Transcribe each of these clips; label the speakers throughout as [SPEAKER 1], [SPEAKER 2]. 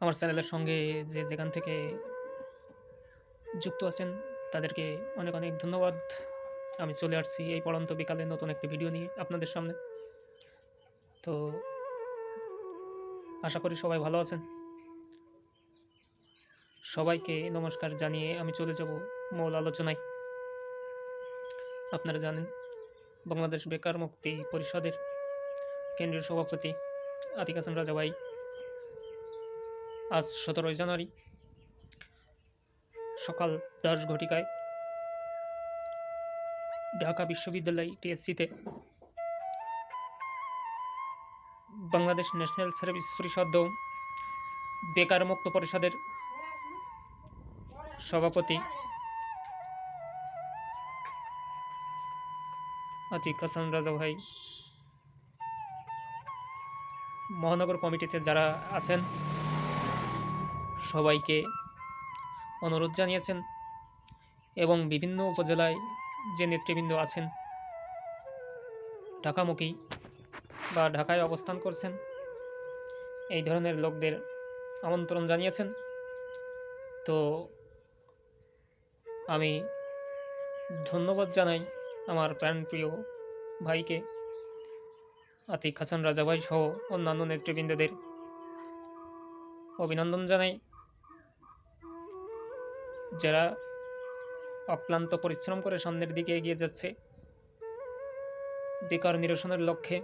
[SPEAKER 1] আমার চ্যানেলের সঙ্গে যেখান থেকে যুক্ত আছেন তাদেরকে অনেক অনেক ধন্যবাদ। আমি চলে আসছি এই পড়ন্ত বিকালে নতুন একটি ভিডিও নিয়ে আপনাদের সামনে। তো আশা করি সবাই ভালো আছেন। সবাইকে নমস্কার জানিয়ে আমি চলে যাব মূল আলোচনায়। আপনারা জানেন বাংলাদেশ বেকার মুক্তি পরিষদের কেন্দ্রীয় সভাপতি আতিক হাসান রাজা ভাই আজ 17 জানুয়ারি সকাল 10 ঘটিকায় ঢাকা বিশ্ববিদ্যালয় টিএসসিতে বাংলাদেশ ন্যাশনাল সার্ভিস পরিষদ ও বেকার মুক্ত পরিষদের সভাপতি আতিক হাসান রাজা ভাই মহানগর কমিটিতে যারা আছেন সবাইকে অনুরোধ জানিয়েছেন এবং বিভিন্ন উপজেলায় যে নেতৃবৃন্দ আছেন ঢাকামুখী বা ঢাকায় অবস্থান করছেন এই ধরনের লোকদের আমন্ত্রণ জানিয়েছেন। তো আমি ধন্যবাদ জানাই আমার প্রাণপ্রিয় ভাইকে আতিক হাসান রাজা ভাই সহ অন্যান্য নেতৃবৃন্দদের অভিনন্দন জানাই, যারা অক্লান্ত পরিশ্রম করে সামনের দিকে এগিয়ে যাচ্ছে বেকার নিরসনের লক্ষ্যে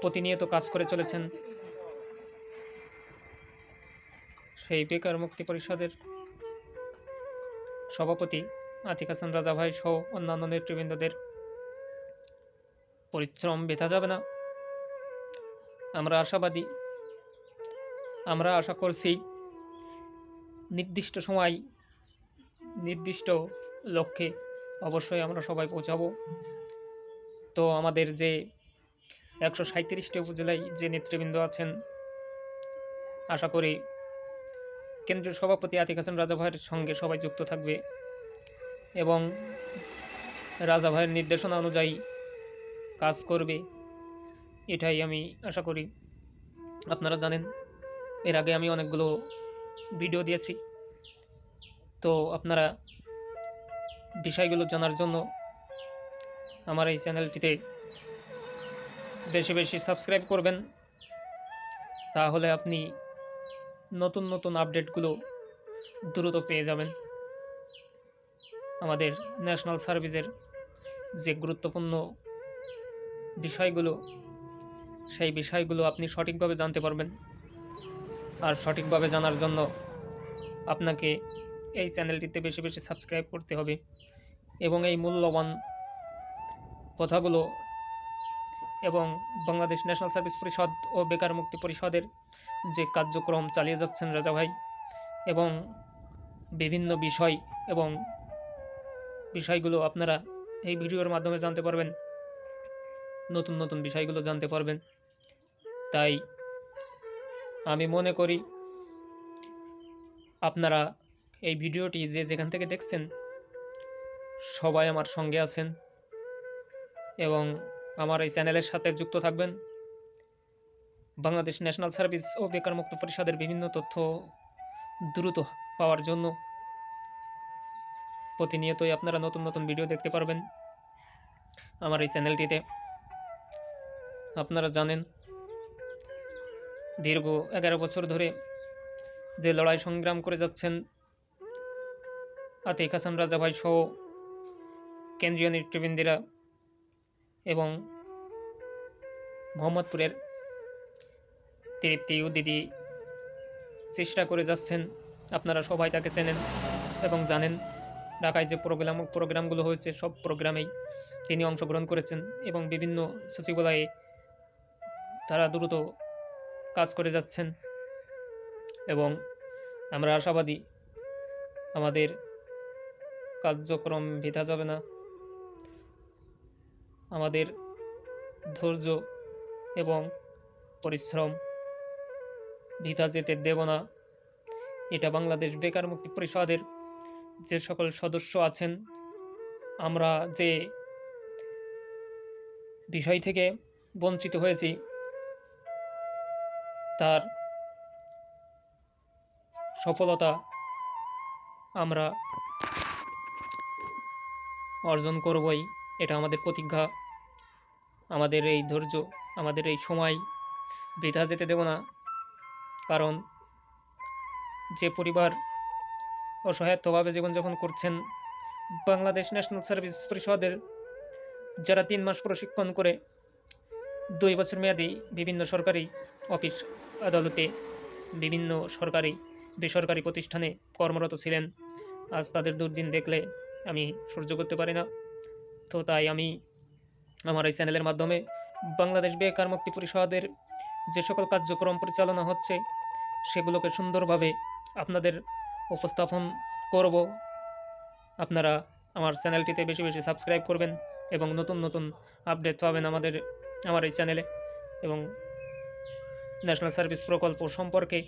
[SPEAKER 1] প্রতিনিয়ত কাজ করে চলেছেন। সেই বেকার মুক্তি পরিষদের সভাপতি আতিক হাসান রাজা ভাই সহ অন্যান্য নেতৃবৃন্দদের পরিশ্রম বৃথা যাবে না। আমরা আশাবাদী, আমরা আশা করছি নির্দিষ্ট সময় নির্দিষ্ট লক্ষ্যে অবশ্যই আমরা সবাই পৌঁছাবো। তো আমাদের যে 137টি উপজেলায় যে নেতৃবৃন্দ আছেন আশা করি কেন্দ্রীয় সভাপতি আতিক হাসান রাজা ভাইয়ের সঙ্গে সবাই যুক্ত থাকবে এবং রাজা ভাইয়ের নির্দেশনা অনুযায়ী কাজ করবে, এটাই আমি আশা করি। আপনারা জানেন এর আগে আমি অনেকগুলো ভিডিও দিয়েছি, তো আপনারা বিষয়গুলো জানার জন্য আমার এই চ্যানেলটিতে বেশি বেশি সাবস্ক্রাইব করবেন, তাহলে আপনি নতুন নতুন আপডেটগুলো দ্রুত পেয়ে যাবেন। আমাদের ন্যাশনাল সার্ভিসের যে গুরুত্বপূর্ণ বিষয়গুলো সেই বিষয়গুলো আপনি সঠিকভাবে জানতে পারবেন। আর সঠিকভাবে জানার জন্য আপনাকে এই চ্যানেলটিতে বেশি বেশি সাবস্ক্রাইব করতে হবে এবং এই মূল্যবান কথাগুলো এবং বাংলাদেশ ন্যাশনাল সার্ভিস পরিষদ ও বেকার মুক্তি পরিষদের যে কার্যক্রম চালিয়ে যাচ্ছেন রাজা ভাই এবং বিভিন্ন বিষয় এবং বিষয়গুলো আপনারা এই ভিডিওর মাধ্যমে জানতে পারবেন, নতুন নতুন বিষয়গুলো জানতে পারবেন। তাই আমি মনে করি আপনারা এই ভিডিওটি যেখান থেকে দেখছেন সবাই আমার সঙ্গে আছেন এবং আমার এই চ্যানেলের সাথে যুক্ত থাকবেন। বাংলাদেশ ন্যাশনাল সার্ভিস ও বেকার মুক্ত পরিষদের বিভিন্ন তথ্য দ্রুত পাওয়ার জন্য প্রতিনিয়তই আপনারা নতুন নতুন ভিডিও দেখতে পারবেন আমার এই চ্যানেলটিতে। আপনারা জানেন দীর্ঘ 11 বছর ধরে যে লড়াই সংগ্রাম করে যাচ্ছেন আতিক হাসান রাজা ভাই সহ কেন্দ্রীয় নেতৃবৃন্দেরা এবং মোহাম্মদপুরের তৃপ্তি দিদি চেষ্টা করে যাচ্ছেন, আপনারা সবাই তাকে চেনেন এবং জানেন। ঢাকায় যে প্রোগ্রামগুলো হয়েছে সব প্রোগ্রামেই তিনি অংশগ্রহণ করেছেন এবং বিভিন্ন সচিবালয়ে তারা দ্রুত কাজ করে যাচ্ছেন এবং আমরা আশাবাদী আমাদের কার্যক্রম বৃথা যাবে না। আমাদের ধৈর্য এবং পরিশ্রম বৃথা যেতে দেব না। এটা বাংলাদেশ বেকার মুক্তি পরিষদের যে সকল সদস্য আছেন আমরা যে বিষয় থেকে বঞ্চিত হয়েছি তার সফলতা আমরা অর্জন করবই, এটা আমাদের প্রতিজ্ঞা। আমাদের এই ধৈর্য, আমাদের এই সময় বৃথা যেতে দেব না। কারণ যে পরিবার অসহায়ত্বভাবে জীবনযাপন করছেন, বাংলাদেশ ন্যাশনাল সার্ভিস পরিষদের যারা 3 মাস প্রশিক্ষণ করে 2 বছর মেয়াদী বিভিন্ন সরকারি অফিস আদালতে, বিভিন্ন সরকারি বেসরকারি প্রতিষ্ঠানে কর্মরত ছিলেন, আজ তাদের দুর্দিন দেখলে আমি সহ্য করতে পারি না। তো তাই আমি আমার এই চ্যানেলের মাধ্যমে বাংলাদেশ বেকার মুক্তি পরিষদের যে সকল কার্যক্রম পরিচালনা হচ্ছে সেগুলোকে সুন্দরভাবে আপনাদের উপস্থাপন করব। আপনারা আমার চ্যানেলটিতে বেশি বেশি সাবস্ক্রাইব করবেন এবং নতুন নতুন আপডেট পাবেন আমার এই চ্যানেলে, এবং ন্যাশনাল সার্ভিস প্রকল্প সম্পর্কে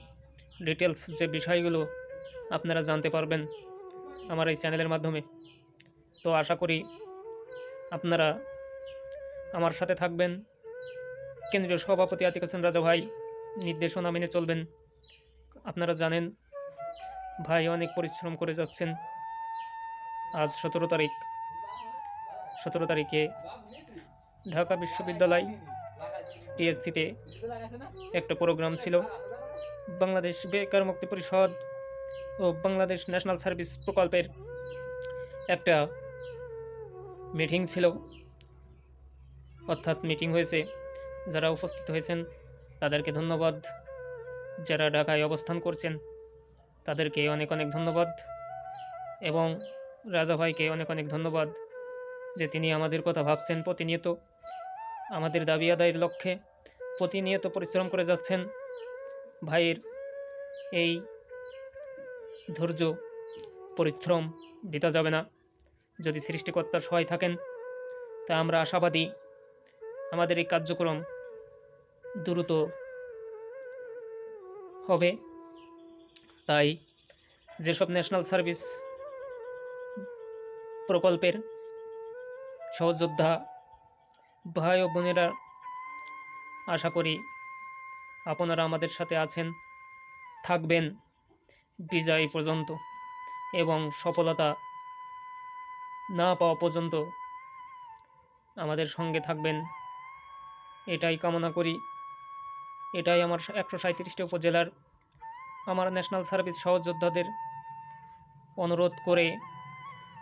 [SPEAKER 1] ডিটেলস যে বিষয়গুলো আপনারা জানতে পারবেন আমার এই চ্যানেলের মাধ্যমে। তো আশা করি আপনারা আমার সাথে থাকবেন। কেন্দ্রীয় সভাপতি আতিক হোসেন রাজা ভাই নির্দেশনা মেনে চলবেন। আপনারা জানেন ভাই অনেক পরিশ্রম করে যাচ্ছেন। আজ 17 তারিখে ঢাকা বিশ্ববিদ্যালয় টিএসসিতে একটা প্রোগ্রাম ছিল। বাংলাদেশ বেকার মুক্তি পরিষদ ও বাংলাদেশ ন্যাশনাল সার্ভিস প্রকল্পের একটা মিটিং ছিল, অর্থাৎ মিটিং হয়েছে। যারা উপস্থিত হয়েছেন তাদেরকে ধন্যবাদ, যারা ঢাকায় অবস্থান করছেন তাদেরকে অনেক অনেক ধন্যবাদ, এবং রাজা ভাইকে অনেক অনেক ধন্যবাদ যে তিনি আমাদের কথা ভাবছেন। প্রতিনিয়ত আমাদের দাবি আদায়ের লক্ষ্যে প্রতিনিয়ত পরিশ্রম করে যাচ্ছেন। ভাইয়ের এই ধৈর্য পরিশ্রম বৃথা যাবে না। যদি সৃষ্টিকর্তার সহায় থাকেন তা আমরা আশাবাদী আমাদের এই কার্যক্রম দ্রুত হবে। তাই যেসব ন্যাশনাল সার্ভিস প্রকল্পের সহযোদ্ধা ভাই ও বোনেরা, আশা করি আপনারা আমাদের সাথে আছেন, থাকবেন বিজয় পর্যন্ত, এবং সফলতা না পাওয়া পর্যন্ত আমাদের সঙ্গে থাকবেন, এটাই কামনা করি। এটাই আমার 137টি উপজেলার আমার ন্যাশনাল সার্ভিস সহযোদ্ধাদের অনুরোধ করে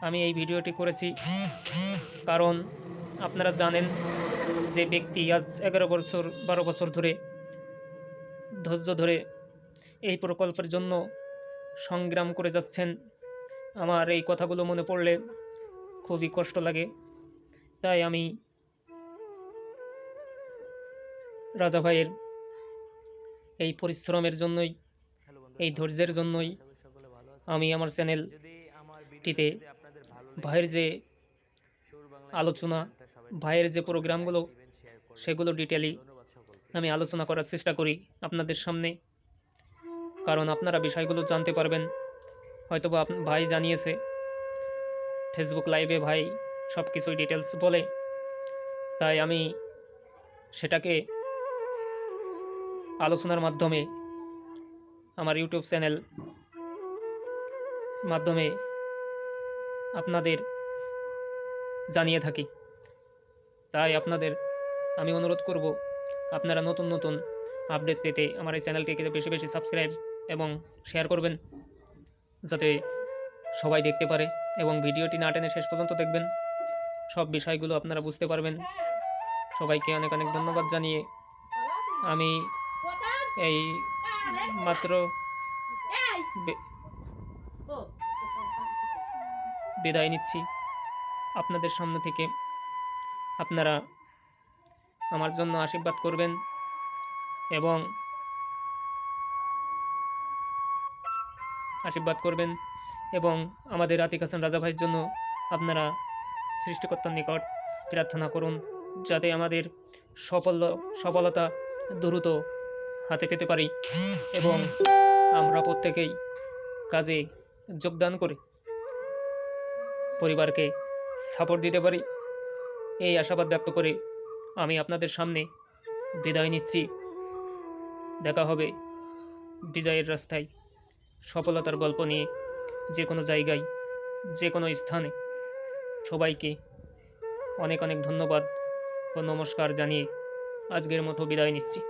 [SPEAKER 1] আমি এই ভিডিওটি করেছি। কারণ আপনারা জানেন যে ব্যক্তি আজ 12 বছর ধরে ধৈর্য ধরে এই প্রকল্পের জন্য সংগ্রাম করে যাচ্ছেন, আমার এই কথাগুলো মনে পড়লে খুবই কষ্ট লাগে। তাই আমি রাজা ভাইয়ের এই পরিশ্রমের জন্যই, এই ধৈর্যের জন্যই আমি আমার চ্যানেলটিতে ভাইয়ের যে আলোচনা, ভাইয়ের যে প্রোগ্রামগুলো সেগুলো ডিটেইলি আমি আলোচনা করার চেষ্টা করি আপনাদের সামনে। কারণ আপনারা বিষয়গুলো জানতে পারবেন। হয়তোবা ভাই জানিয়েছে ফেসবুক লাইভে, ভাই সব কিছুই ডিটেলস বলে, তাই আমি সেটাকে আলোচনার মাধ্যমে আমার ইউটিউব চ্যানেল মাধ্যমে আপনাদের জানিয়ে থাকি। তাই আপনাদের আমি অনুরোধ করব আপনারা নতুন নতুন আপডেট পেতে আমার এই চ্যানেলটিকে বেশি বেশি সাবস্ক্রাইব এবং শেয়ার করবেন, যাতে সবাই দেখতে পারে, এবং ভিডিওটি না টেনে শেষ পর্যন্ত দেখবেন, সব বিষয়গুলো আপনারা বুঝতে পারবেন। সবাইকে অনেক অনেক ধন্যবাদ জানিয়ে আমি এই মাত্র বিদায় নিচ্ছি আপনাদের সামনে থেকে। আপনারা আমার জন্য আশীর্বাদ করবেন এবং আমাদের আতিক হাসান রাজা ভাইয়ের জন্য আপনারা সৃষ্টিকর্তার নিকট প্রার্থনা করুন, যাতে আমাদের সফলতা দ্রুত হাতে পেতে পারি এবং আমরা প্রত্যেকেই কাজে যোগদান করে পরিবারকে সাপোর্ট দিতে পারি। এই আশাবাদ ব্যক্ত করে আমি আপনাদের সামনে বিদায় নিচ্ছি। দেখা হবে বিজয়ের রাস্তায়। সফলতার গল্প নিয়ে যে কোনো জায়গায়, যে কোনো স্থানে সবাইকে অনেক অনেক ধন্যবাদ ও নমস্কার জানিয়ে আজকের মতো বিদায় নিচ্ছি।